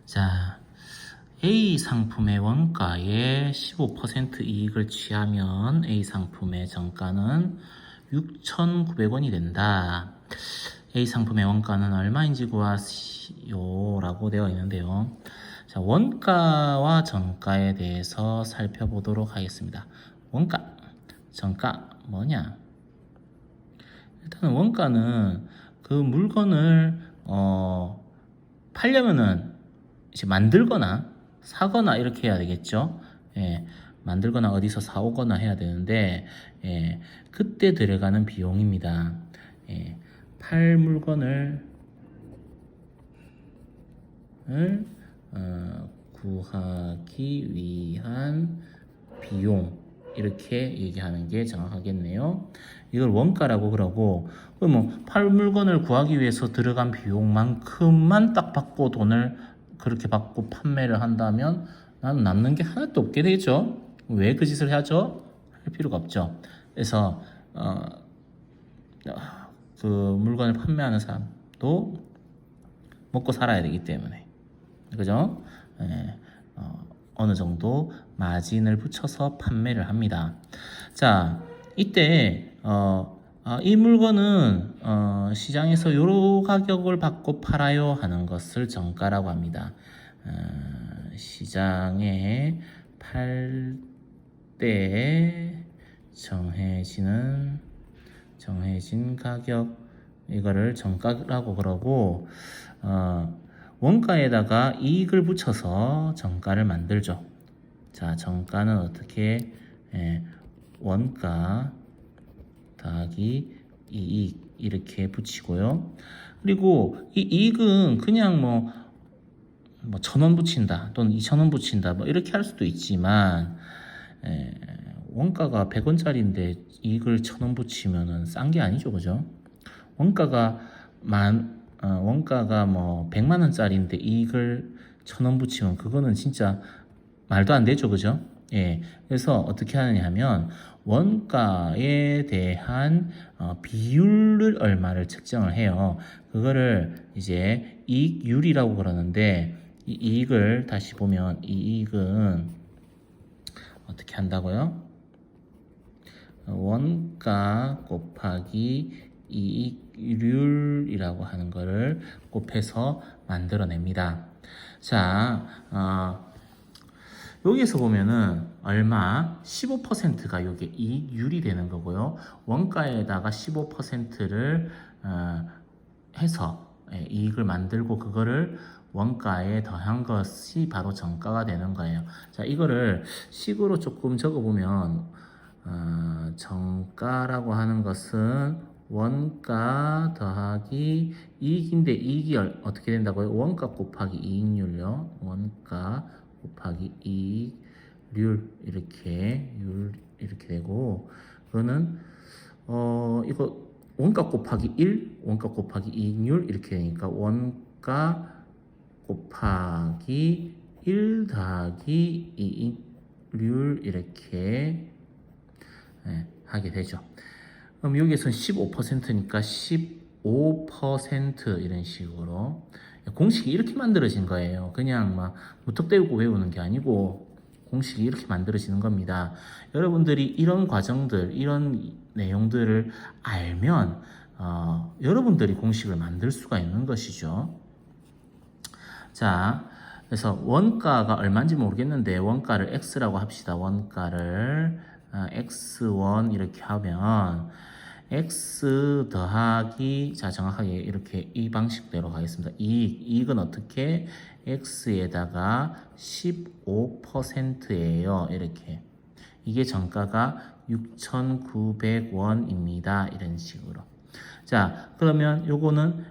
자, A 상품의 원가에 15% 이익을 취하면 A 상품의 정가는 6,900원이 된다. A 상품의 원가는 얼마인지 구하시오 라고 되어 있는데요. 자, 원가와 정가에 대해서 살펴보도록 하겠습니다. 원가, 정가 뭐냐? 일단은 원가는 그 물건을 팔려면은 이제 만들거나 사거나 이렇게 해야 되겠죠. 예, 만들거나 어디서 사오거나 해야 되는데, 예, 그때 들어가는 비용입니다. 예, 팔 물건을 구하기 위한 비용, 이렇게 얘기하는 게 정확하겠네요. 이걸 원가라고 그러고, 팔 물건을 구하기 위해서 들어간 비용만큼만 딱 받고 돈을 그렇게 받고 판매를 한다면 나는 남는 게 하나도 없게 되죠. 왜 그 짓을 하죠? 할 필요가 없죠. 그래서 그 물건을 판매하는 사람도 먹고 살아야 되기 때문에, 그죠? 예, 어느 정도 마진을 붙여서 판매를 합니다. 자, 이때 이 물건은 시장에서 요런 가격을 받고 팔아요 하는 것을 정가라고 합니다. 시장에 팔 때 정해진 가격, 이거를 정가라고 그러고, 원가에다가 이익을 붙여서 정가를 만들죠. 자, 정가는 어떻게, 원가 더하기 이익 이렇게 붙이고요. 그리고 이 이익은 그냥 뭐 1,000원 붙인다 또는 2,000원 붙인다 뭐 이렇게 할 수도 있지만, 원가가 100원짜리인데 이익을 1,000원 붙이면은 싼 게 아니죠, 그죠? 원가가 원가가 뭐 100만 원짜리인데 이익을 1,000원 붙이면 그거는 진짜 말도 안 되죠, 그죠? 예, 그래서 어떻게 하느냐 하면 원가에 대한 비율을 얼마를 측정을 해요. 그거를 이제 이익률이라고 그러는데, 이 이익을 다시 보면 이 이익은 어떻게 한다고요? 원가 곱하기 이익률이라고 하는 거를 곱해서 만들어냅니다. 자, 여기에서 보면은 얼마? 15%가 이게 이익률이 되는 거고요. 원가에다가 15%를 해서 이익을 만들고 그거를 원가에 더한 것이 바로 정가가 되는 거예요. 자, 이거를 식으로 조금 적어보면 정가라고 하는 것은 원가 더하기 이익인데, 이익이 어떻게 된다고요? 원가 곱하기 이익률요. 원가 곱하기 이익률 이렇게 되고, 그거는 이거 원가 곱하기 1, 원가 곱하기 이익률 이렇게 되니까 원가 곱하기 1 더하기 이익률 이렇게 하게 되죠. 그럼 여기에서는 15%니까 15% 이런 식으로 공식이 이렇게 만들어진 거예요. 그냥 막 무턱대고 외우는 게 아니고 공식이 이렇게 만들어지는 겁니다. 여러분들이 이런 과정들, 이런 내용들을 알면 여러분들이 공식을 만들 수가 있는 것이죠. 자, 그래서 원가가 얼마인지 모르겠는데 원가를 x라고 합시다. 원가를 x1 이렇게 하면 x 더하기, 자, 정확하게 이렇게 이 방식대로 가겠습니다. 이익은 어떻게? x에다가 15%예요. 이렇게. 이게 정가가 6,900원입니다. 이런 식으로. 자, 그러면 요거는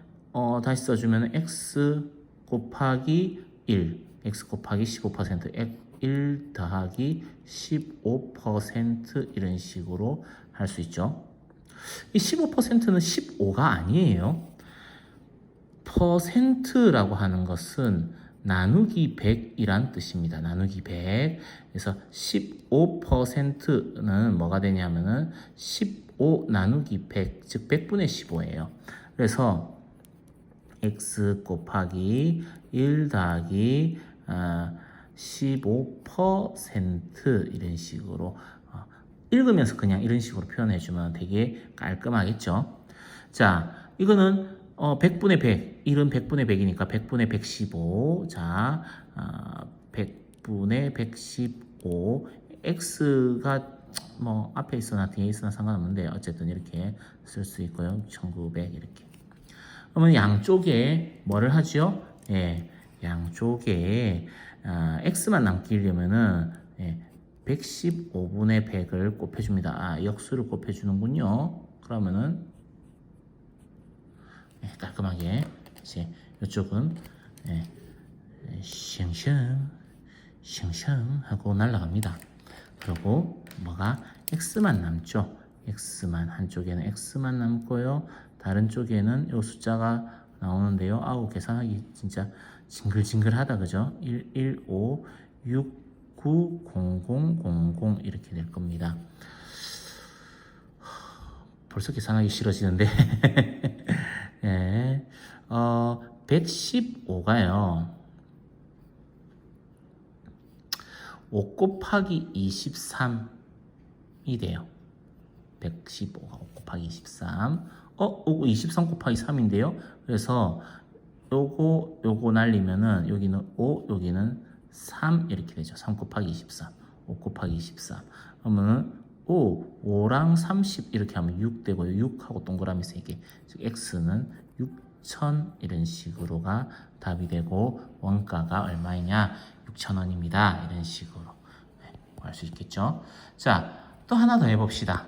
다시 써주면 x 곱하기 1, x 곱하기 15%, 1 더하기 15% 이런 식으로 할 수 있죠. 이 15%는 15가 아니에요. 퍼센트라고 하는 것은 나누기 100이란 뜻입니다. 나누기 100. 그래서 15%는 뭐가 되냐면은 15 나누기 100, 즉 100분의 15예요. 그래서 x 곱하기 1 더하기 15% 이런 식으로 읽으면서 그냥 이런 식으로 표현해주면 되게 깔끔하겠죠. 자, 이거는 100분의 100, 1은 100분의 100이니까 100분의 115. 자, 100분의 115. x가 뭐 앞에 있으나 뒤에 있으나 상관없는데 어쨌든 이렇게 쓸 수 있고요. 1900 이렇게. 그러면 양쪽에 뭐를 하죠? 예, 양쪽에 x만 남기려면은 115분의 100을 곱해줍니다. 역수를 곱해주는군요. 그러면은 깔끔하게 이제 이쪽은 쉥쉥 하고 날아갑니다. 그리고 뭐가 x만 남죠. x만 한쪽에는 x만 남고요. 다른 쪽에는 이 숫자가 나오는데요. 아우 계산하기 진짜 징글징글하다 그죠? 1, 1, 5, 6, 9, 0, 0, 0, 0 이렇게 될 겁니다. 벌써 계산하기 싫어지는데 예, 115가요 5 곱하기 23이 돼요. 115가 5 곱하기 23. 요거 23 곱하기 3인데요. 그래서 요거 날리면은 여기는 5, 여기는 3 이렇게 되죠. 3 곱하기 23. 5 곱하기 23. 그러면은 5랑 30 이렇게 하면 6 되고요. 6하고 동그라미 3개. 즉 x는 6,000 이런 식으로가 답이 되고 원가가 얼마이냐? 6,000원입니다. 이런 식으로 구할 수 있겠죠. 자, 또 하나 더 해봅시다.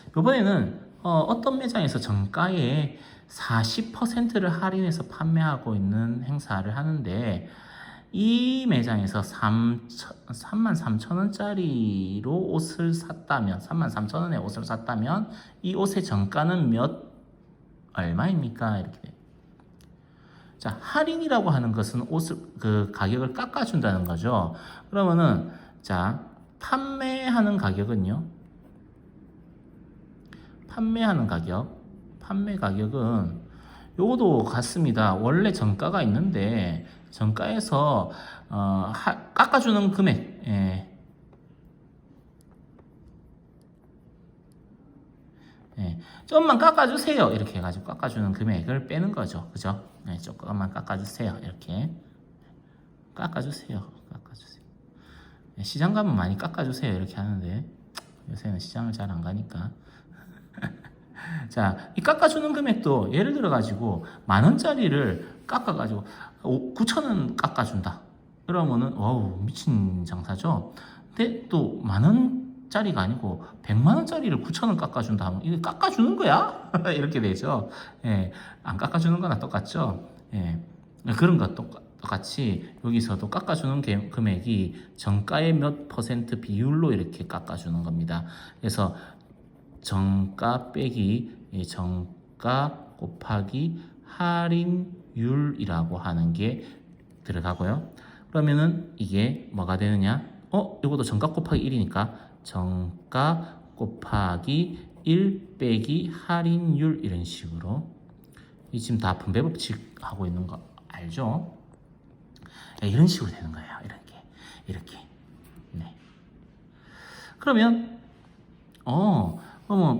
이번에는 어떤 매장에서 정가에 40%를 할인해서 판매하고 있는 행사를 하는데 이 매장에서 33,000원짜리로 옷을 샀다면 33,000원에 옷을 샀다면 이 옷의 정가는 얼마입니까? 이렇게 돼요. 자, 할인이라고 하는 것은 옷을 그 가격을 깎아준다는 거죠. 그러면은 자, 판매하는 가격은요. 판매 가격은 요것도 같습니다. 원래 정가가 있는데 정가에서 깎아주는 금액 조금만 깎아주세요. 이렇게 해가지고 깎아주는 금액을 빼는 거죠. 그죠? 조금만 깎아주세요. 이렇게 깎아주세요. 시장 가면 많이 깎아주세요. 이렇게 하는데 요새는 시장을 잘 안 가니까 자, 이 깎아주는 금액도 예를 들어 가지고 10,000원짜리를 깎아가지고 9,000원 깎아준다. 그러면은 미친 장사죠. 근데 또 10,000원짜리가 아니고 100만원짜리를 9,000원 깎아준다 하면 이거 깎아주는 거야? 이렇게 되죠. 안 깎아주는 거나 똑같죠. 그런 것 똑같이 여기서도 깎아주는 금액이 정가의 몇 퍼센트 비율로 이렇게 깎아주는 겁니다. 그래서 정가 빼기 정가 곱하기 할인율이라고 하는 게 들어가고요. 그러면은 이게 뭐가 되느냐? 이것도 정가 곱하기 1이니까 정가 곱하기 1 빼기 할인율 이런 식으로 이 지금 다 분배 법칙 하고 있는 거 알죠? 이런 식으로 되는 거예요. 이렇게. 네. 그러면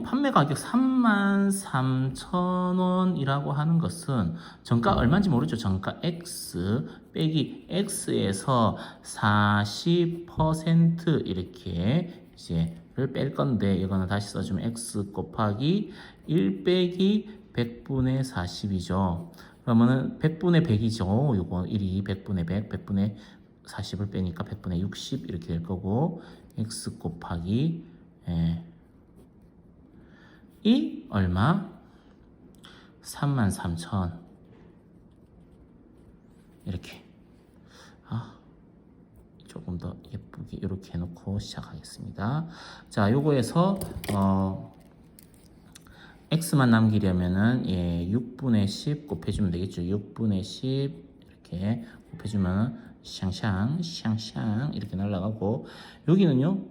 판매 가격 33,000원이라고 하는 것은 정가 얼마인지 모르죠. 정가 X 빼기 X에서 40% 이렇게 이제를 뺄 건데 이거는 다시 써주면 X 곱하기 1 빼기 100분의 40이죠. 그러면은 100분의 100이죠. 요거 1이 100분의 100, 100분의 40을 빼니까 100분의 60 이렇게 될 거고 X 곱하기 이 얼마? 33,000 이렇게 조금 더 예쁘게 이렇게 해놓고 시작하겠습니다. 자, 요거에서 x만 남기려면은 6분의 10 곱해주면 되겠죠. 6분의 10 이렇게 곱해주면 샹샹 이렇게 날아가고 여기는요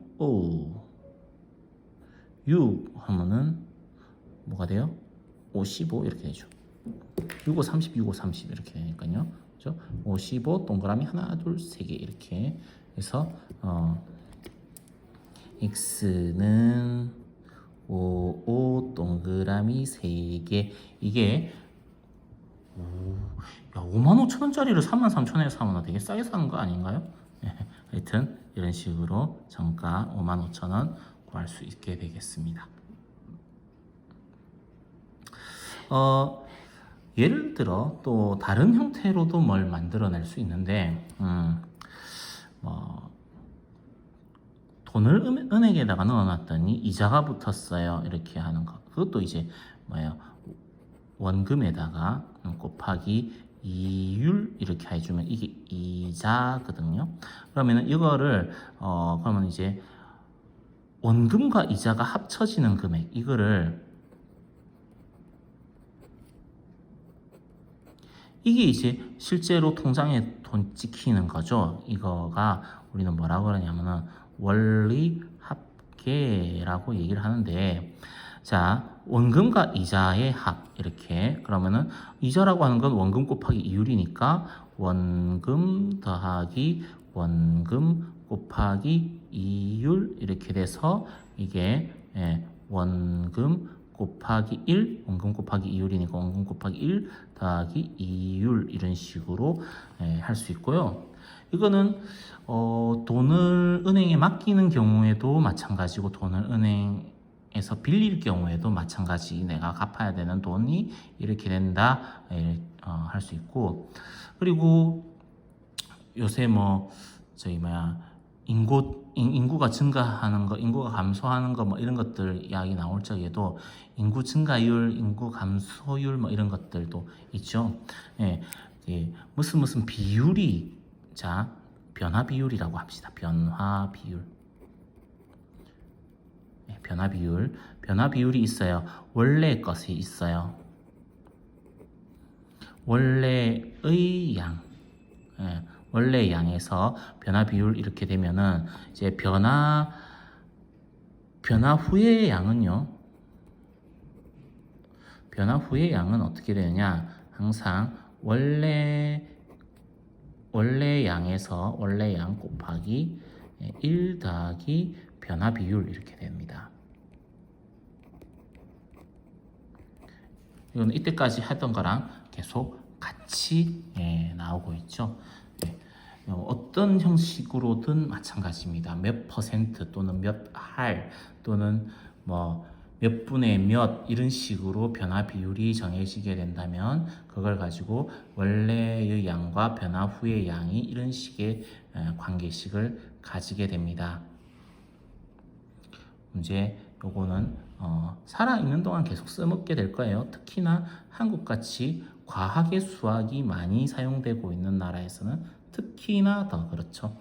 6 하면은 뭐가 돼요? 55 이렇게 되죠. 6, 5, 30, 6, 5, 30 이렇게 되니까요. 그죠? 55 동그라미 하나, 둘, 세 개 이렇게 해서 x는 5, 5 동그라미 3개. 이게 야, 55,000원짜리를 33,000원에 사면 되게 싸게 사는 거 아닌가요? 네, 하여튼 이런 식으로 정가 55,000원 구할 수 있게 되겠습니다. 예를 들어 또 다른 형태로도 뭘 만들어낼 수 있는데 돈을 은행에다가 넣어놨더니 이자가 붙었어요. 이렇게 하는 거. 그것도 이제 뭐예요? 원금에다가 곱하기 이율 이렇게 해주면 이게 이자거든요. 그러면은 이거를 그러면 이제 원금과 이자가 합쳐지는 금액 이거를 이게 이제 실제로 통장에 돈 찍히는 거죠. 이거가 우리는 뭐라고 그러냐면은 원리 합계라고 얘기를 하는데, 자, 원금과 이자의 합 이렇게 그러면은 이자라고 하는 건 원금 곱하기 이율이니까 원금 더하기 원금 곱하기 이율 이렇게 돼서 이게 원금 곱하기 1, 원금 곱하기 이율이니까 원금 곱하기 1 더하기 이율 이런 식으로 할 수 있고요. 이거는 돈을 은행에 맡기는 경우에도 마찬가지고 돈을 은행에서 빌릴 경우에도 마찬가지 내가 갚아야 되는 돈이 이렇게 된다 할 수 있고, 그리고 요새 뭐 저희 인구가 증가하는 거, 인구가 감소하는 거, 뭐 이런 것들 이야기 나올 적에도 인구 증가율, 인구 감소율, 뭐 이런 것들도 있죠. 예, 무슨 비율이, 자, 변화 비율이라고 합시다. 변화 비율. 예, 변화 비율이 있어요. 원래 것이 있어요. 원래의 양. 예, 원래 양에서 변화 비율 이렇게 되면은 이제 변화 후의 양은요. 변화 후의 양은 어떻게 되느냐? 항상 원래 양에서 원래 양 곱하기 1 더하기 변화 비율 이렇게 됩니다. 이거는 이때까지 했던 거랑 계속 같이 나오고 있죠. 어떤 형식으로든 마찬가지입니다. 몇 퍼센트 또는 몇 할 또는 뭐 몇 분의 몇 이런 식으로 변화 비율이 정해지게 된다면 그걸 가지고 원래의 양과 변화 후의 양이 이런 식의 관계식을 가지게 됩니다. 이제 요거는 살아있는 동안 계속 써먹게 될 거예요. 특히나 한국같이 과학의 수학이 많이 사용되고 있는 나라에서는 특히나 더 그렇죠.